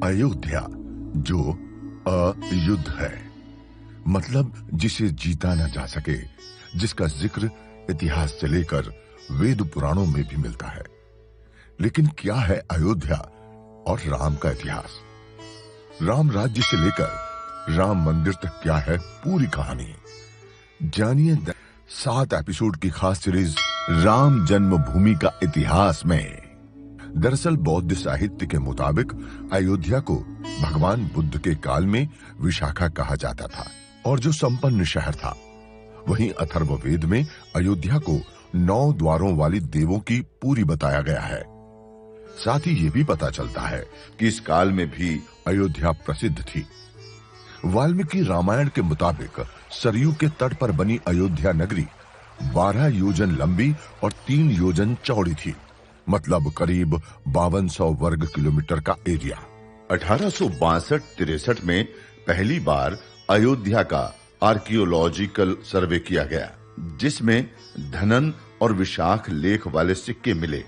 अयोध्या जो अयुद्ध है, मतलब जिसे जीता न जा सके, जिसका जिक्र इतिहास से लेकर वेद पुराणों में भी मिलता है। लेकिन क्या है अयोध्या और राम का इतिहास? राम राज्य से लेकर राम मंदिर तक क्या है पूरी कहानी? जानिए 7 एपिसोड की खास सीरीज राम जन्मभूमि का इतिहास में। दरअसल बौद्ध साहित्य के मुताबिक अयोध्या को भगवान बुद्ध के काल में विशाखा कहा जाता था और जो संपन्न शहर था। वहीं अथर्ववेद में अयोध्या को 9 द्वारों वाली देवों की पुरी बताया गया है। साथ ही ये भी पता चलता है कि इस काल में भी अयोध्या प्रसिद्ध थी। वाल्मीकि रामायण के मुताबिक सरयू के तट पर बनी अयोध्या नगरी 12 योजन लंबी और 3 योजन चौड़ी थी, मतलब करीब 5200 वर्ग किलोमीटर का एरिया। 1862-63 में पहली बार अयोध्या का आर्कियोलॉजिकल सर्वे किया गया, जिसमें धनन और विशाख लेख वाले सिक्के मिले।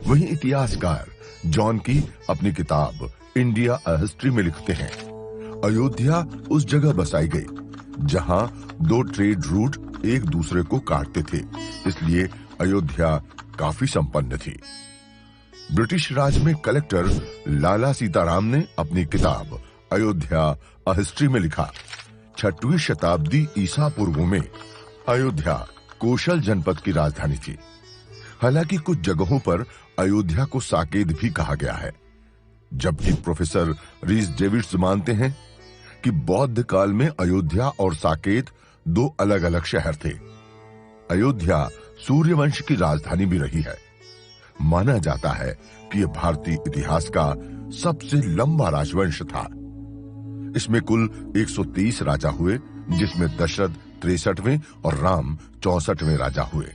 वहीं इतिहासकार जॉन की अपनी किताब इंडिया अ हिस्ट्री में लिखते हैं, अयोध्या उस जगह बसाई गई जहां 2 ट्रेड रूट एक दूसरे को काटते थे, इसलिए अयोध्या काफी संपन्न थी। ब्रिटिश राज में कलेक्टर लाला सीताराम ने अपनी किताब अयोध्या अ हिस्ट्री में लिखा, 6वीं शताब्दी ईसा पूर्व में अयोध्या कौशल जनपद की राजधानी थी। हालांकि कुछ जगहों पर अयोध्या को साकेत भी कहा गया है, जबकि प्रोफेसर रीस डेविड्स मानते हैं कि बौद्ध काल में अयोध्या और साकेत 2 अलग-अलग शहर थे। अयोध्या सूर्यवंश की राजधानी भी रही है। माना जाता है कि यह भारतीय इतिहास का सबसे लंबा राजवंश था। इसमें कुल 123 राजा हुए, जिसमें दशरथ 63वें और राम 64वें राजा हुए।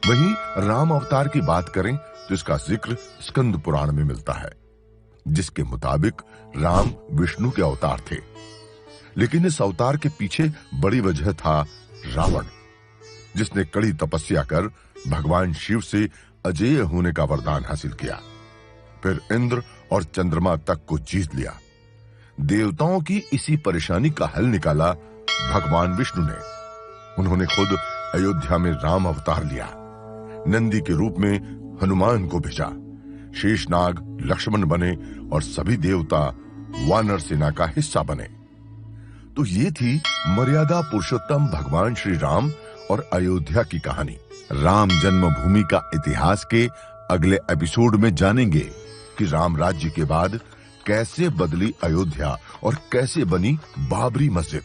वहीं राम अवतार की बात करें तो इसका जिक्र स्कंद पुराण में मिलता है, जिसके मुताबिक राम विष्णु के अवतार थे। लेकिन इस अवतार के पीछे बड़ी वजह था रावण, जिसने कड़ी तपस्या कर भगवान शिव से अजेय होने का वरदान हासिल किया। फिर इंद्र और चंद्रमा तक को जीत लिया। देवताओं की इसी परेशानी का हल निकाला भगवान विष्णु ने। उन्होंने खुद अयोध्या में राम अवतार लिया, नंदी के रूप में हनुमान को भेजा, शेषनाग लक्ष्मण बने और सभी देवता वानर सेना का हिस्सा बने। तो ये थी मर्यादा पुरुषोत्तम भगवान श्री राम और अयोध्या की कहानी। राम जन्मभूमि का इतिहास के अगले एपिसोड में जानेंगे कि राम राज्य के बाद कैसे बदली अयोध्या और कैसे बनी बाबरी मस्जिद।